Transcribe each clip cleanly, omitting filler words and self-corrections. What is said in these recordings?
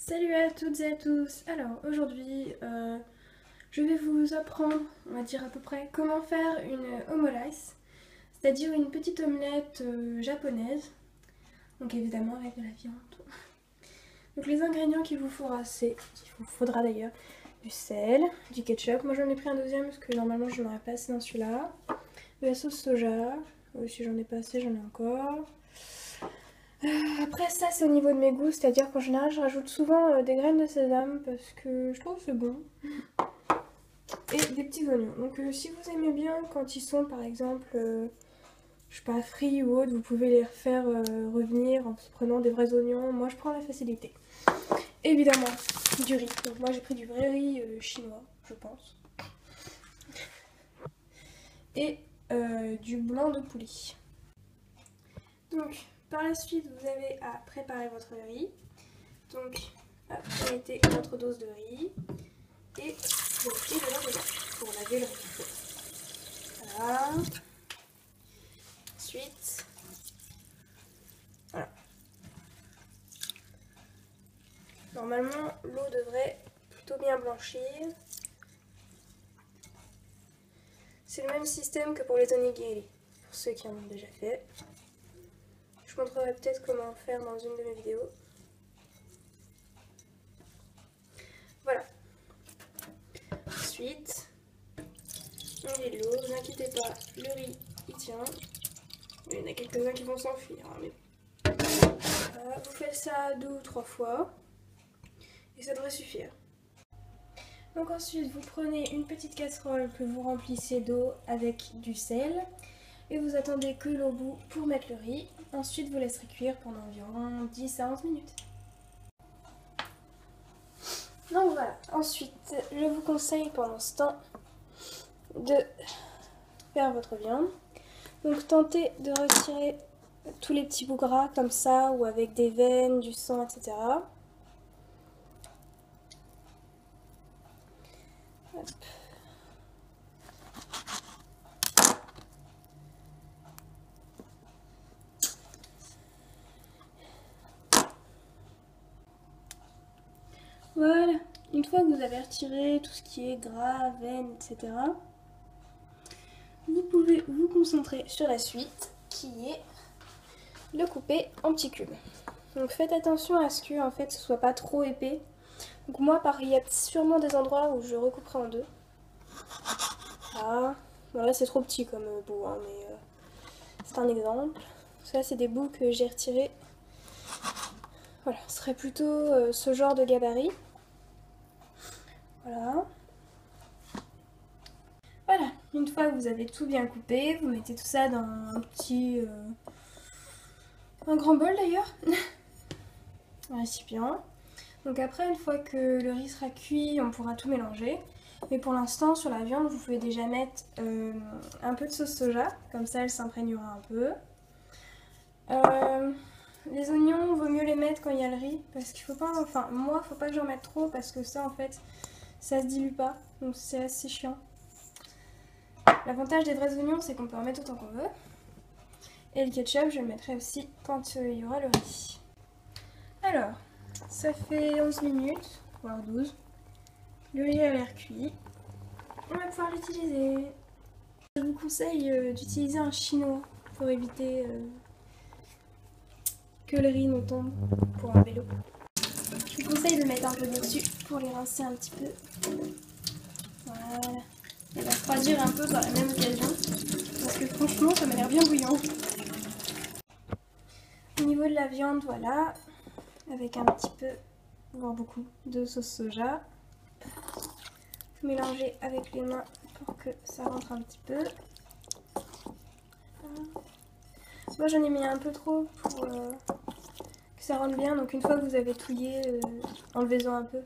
Salut à toutes et à tous. Alors aujourd'hui je vais vous apprendre, on va dire à peu près, comment faire une omurice, c'est-à-dire une petite omelette japonaise. Donc évidemment avec de la viande. Donc les ingrédients qu'il vous faudra d'ailleurs du sel, du ketchup. Moi j'en ai pris un deuxième parce que normalement j'en aurais pas assez dans celui-là. De la sauce soja, si j'en ai pas assez j'en ai encore. Après ça c'est au niveau de mes goûts, c'est-à-dire qu'en général je rajoute souvent des graines de sésame parce que je trouve que c'est bon. Et des petits oignons. Donc si vous aimez bien quand ils sont par exemple, je sais pas, frits ou autre, vous pouvez les refaire revenir en prenant des vrais oignons. Moi je prends la facilité. Et évidemment du riz. Donc moi j'ai pris du vrai riz chinois, je pense. Et du blanc de poulet. Donc par la suite vous avez à préparer votre riz. Donc vous mettez votre dose de riz et vous mettez de l'eau dedans pour laver le riz. Voilà. Ensuite, voilà. Normalement l'eau devrait plutôt bien blanchir. C'est le même système que pour les onigiri, pour ceux qui en ont déjà fait. Je vous montrerai peut-être comment faire dans une de mes vidéos. Voilà. Ensuite, on met de l'eau, ne vous inquiétez pas, le riz il tient. Il y en a quelques-uns qui vont s'enfuir. Hein, mais... voilà, vous faites ça 2 ou 3 fois et ça devrait suffire. Donc ensuite, vous prenez une petite casserole que vous remplissez d'eau avec du sel et vous attendez que l'eau bout pour mettre le riz. Ensuite, vous laisserez cuire pendant environ 10 à 11 minutes. Donc voilà, ensuite, je vous conseille pendant ce temps de faire votre viande. Donc tentez de retirer tous les petits bouts gras comme ça ou avec des veines, du sang, etc. Hop. Voilà, une fois que vous avez retiré tout ce qui est gras, veines, etc., vous pouvez vous concentrer sur la suite qui est le couper en petits cubes. Donc faites attention à ce que en fait ce soit pas trop épais. Donc moi il y a sûrement des endroits où je recouperai en deux. Ah, bon, là c'est trop petit comme bout, hein, mais c'est un exemple. Ça c'est des bouts que j'ai retirés. Voilà, ce serait plutôt ce genre de gabarit. Voilà. Voilà, une fois que vous avez tout bien coupé, vous mettez tout ça dans un petit... un grand bol d'ailleurs. Un récipient. Donc après, une fois que le riz sera cuit, on pourra tout mélanger. Mais pour l'instant, sur la viande, vous pouvez déjà mettre un peu de sauce soja. Comme ça, elle s'imprégnera un peu. Les oignons, vaut mieux les mettre quand il y a le riz. Parce qu'il faut pas... Enfin, moi, faut pas que j'en mette trop. Parce que ça, en fait, ça se dilue pas. Donc c'est assez chiant. L'avantage des vrais oignons, c'est qu'on peut en mettre autant qu'on veut. Et le ketchup, je le mettrai aussi quand il y aura le riz. Alors, ça fait 11 minutes, voire 12. Le riz a l'air cuit. On va pouvoir l'utiliser. Je vous conseille d'utiliser un chinois pour éviter que le riz ne tombe pour enlever l'eau. Je vous conseille de mettre un peu d'eau dessus pour les rincer un petit peu. Voilà. Et de refroidir un peu par la même occasion. Parce que franchement, ça m'a l'air bien bouillant. Au niveau de la viande, voilà. Avec un petit peu, voire beaucoup, de sauce soja. Vous mélangez avec les mains pour que ça rentre un petit peu. Moi j'en ai mis un peu trop pour que ça rentre bien, donc une fois que vous avez touillé, enlevez-en un peu.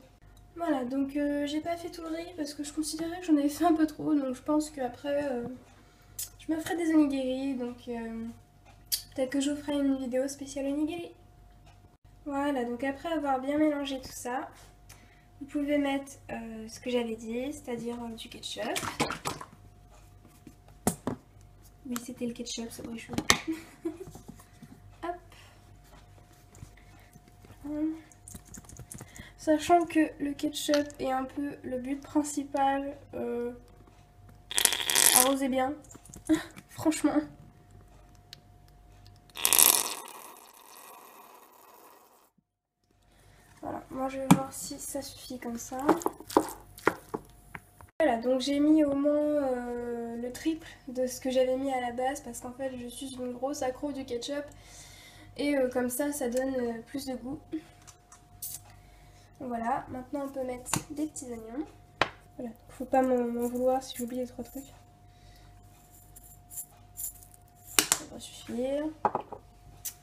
Voilà, donc j'ai pas fait tout le riz parce que je considérais que j'en avais fait un peu trop, donc je pense qu'après je me ferai des onigiri, donc peut-être que je vous ferai une vidéo spéciale onigiri. Voilà, donc après avoir bien mélangé tout ça, vous pouvez mettre ce que j'avais dit, c'est-à-dire du ketchup. Oui, c'était le ketchup, ça brûle chaud. Hop. Sachant que le ketchup est un peu le but principal, arrosez bien, franchement. Voilà, moi je vais voir si ça suffit comme ça. Voilà, donc j'ai mis au moins le triple de ce que j'avais mis à la base parce qu'en fait je suis une grosse accro du ketchup et comme ça donne plus de goût. Voilà, maintenant on peut mettre des petits oignons. Voilà, faut pas m'en vouloir si j'oublie les 3 trucs. Ça va suffire.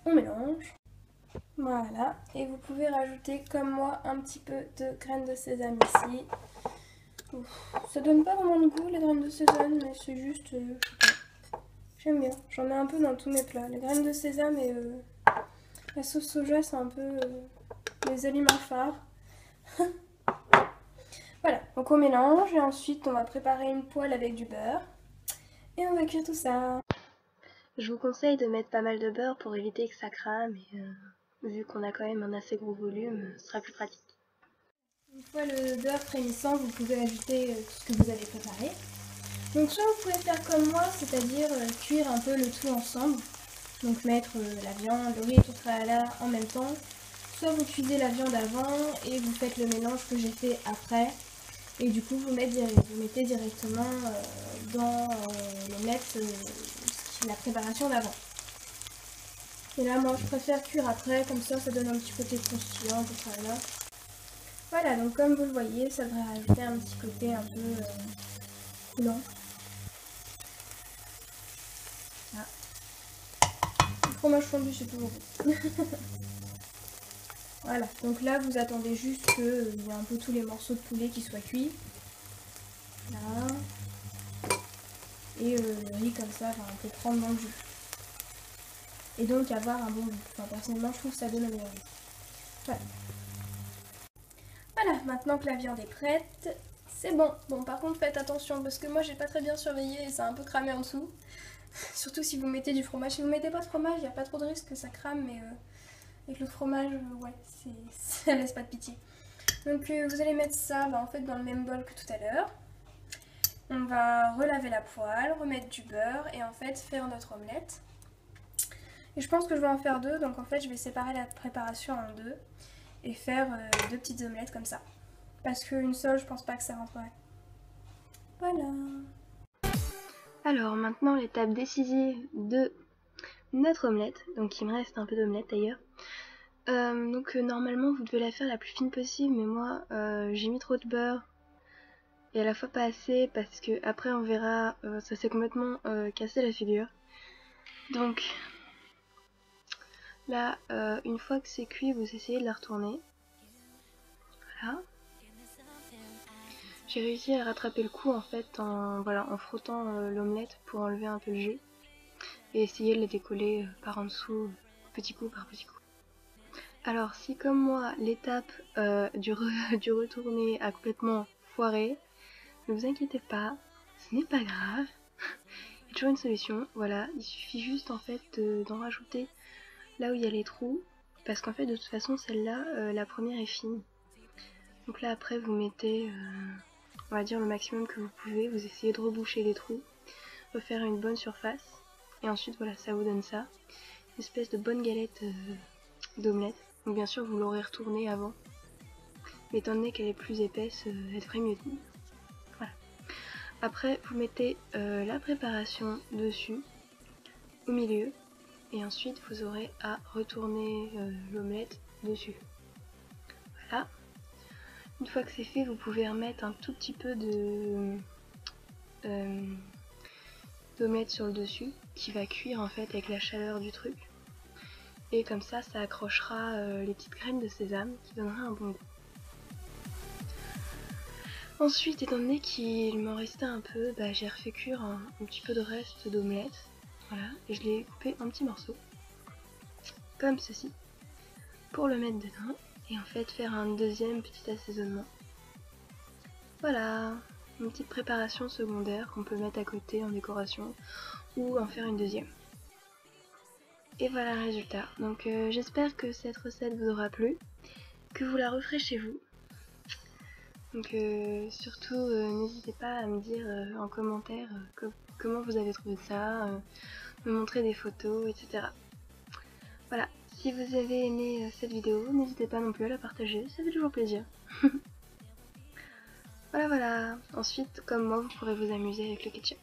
On mélange. Voilà, et vous pouvez rajouter comme moi un petit peu de graines de sésame ici. Ouf, ça donne pas vraiment de goût les graines de sésame, mais c'est juste, je sais pas, j'aime bien. J'en mets un peu dans tous mes plats. Les graines de sésame et la sauce soja, c'est un peu les aliments phares. Voilà, donc on mélange et ensuite on va préparer une poêle avec du beurre et on va cuire tout ça. Je vous conseille de mettre pas mal de beurre pour éviter que ça crame et vu qu'on a quand même un assez gros volume, ce sera plus pratique. Une fois le beurre frémissant, vous pouvez ajouter tout ce que vous avez préparé. Donc soit vous pouvez faire comme moi, c'est-à-dire cuire un peu le tout ensemble. Donc mettre la viande, le riz et tout ça là en même temps. Soit vous cuisez la viande avant et vous faites le mélange que j'ai fait après. Et du coup vous mettez directement dans l'omelette la préparation d'avant. Et là moi je préfère cuire après, comme ça donne un petit côté croustillant, tout ça là. Voilà, donc comme vous le voyez, ça devrait rajouter un petit côté un peu coulant. Ah. Le fromage fondu, c'est toujours bon. Voilà, donc là vous attendez juste qu'il y ait un peu tous les morceaux de poulet qui soient cuits. Là. Et le riz comme ça, on peut prendre dans le jus. Et donc avoir un bon goût. Enfin, personnellement, je trouve que ça donne un meilleur goût. Voilà. Voilà, maintenant que la viande est prête, c'est bon. Bon, par contre, faites attention parce que moi, j'ai pas très bien surveillé et ça a un peu cramé en dessous. Surtout si vous mettez du fromage. Si vous mettez pas de fromage, il n'y a pas trop de risque que ça crame, mais avec le fromage, ouais, ça laisse pas de pitié. Donc vous allez mettre ça en fait dans le même bol que tout à l'heure. On va relaver la poêle, remettre du beurre et en fait faire notre omelette. Et je pense que je vais en faire 2, donc en fait je vais séparer la préparation en 2 et faire 2 petites omelettes comme ça. Parce qu'une seule, je pense pas que ça rentrerait. Voilà. Alors maintenant l'étape décisive de notre omelette. Donc il me reste un peu d'omelette d'ailleurs. Normalement vous devez la faire la plus fine possible, mais moi j'ai mis trop de beurre et à la fois pas assez parce que après on verra ça s'est complètement cassé la figure. Donc là une fois que c'est cuit, vous essayez de la retourner. Voilà. J'ai réussi à rattraper le coup en fait en frottant l'omelette pour enlever un peu le jus et essayer de la décoller par en dessous, petit coup par petit coup. Alors si comme moi l'étape du retourner a complètement foiré, ne vous inquiétez pas, ce n'est pas grave, il y a toujours une solution. Voilà, il suffit juste en fait d'en rajouter là où il y a les trous, parce qu'en fait de toute façon celle-là, la première est fine. Donc là après vous mettez, on va dire le maximum que vous pouvez, vous essayez de reboucher les trous, refaire une bonne surface, et ensuite voilà, ça vous donne ça, une espèce de bonne galette d'omelette. Donc bien sûr vous l'aurez retournée avant, mais étant donné qu'elle est plus épaisse, elle devrait mieux tenir. Voilà. Après vous mettez la préparation dessus, au milieu, et ensuite vous aurez à retourner l'omelette dessus. Voilà. Une fois que c'est fait, vous pouvez remettre un tout petit peu d'omelette sur le dessus, qui va cuire en fait avec la chaleur du truc. Et comme ça, ça accrochera les petites graines de sésame qui donnera un bon goût. Ensuite, étant donné qu'il m'en restait un peu, j'ai refait cuire un petit peu de reste d'omelette. Voilà, et je l'ai coupé en petits morceaux, comme ceci, pour le mettre dedans. Et en fait faire un deuxième petit assaisonnement. Voilà, une petite préparation secondaire qu'on peut mettre à côté en décoration ou en faire une deuxième. Et voilà le résultat. Donc j'espère que cette recette vous aura plu, que vous la referez chez vous. Donc surtout n'hésitez pas à me dire en commentaire comment vous avez trouvé ça, me montrer des photos, etc. Voilà, si vous avez aimé cette vidéo, n'hésitez pas non plus à la partager, ça fait toujours plaisir. Voilà, ensuite comme moi vous pourrez vous amuser avec le ketchup.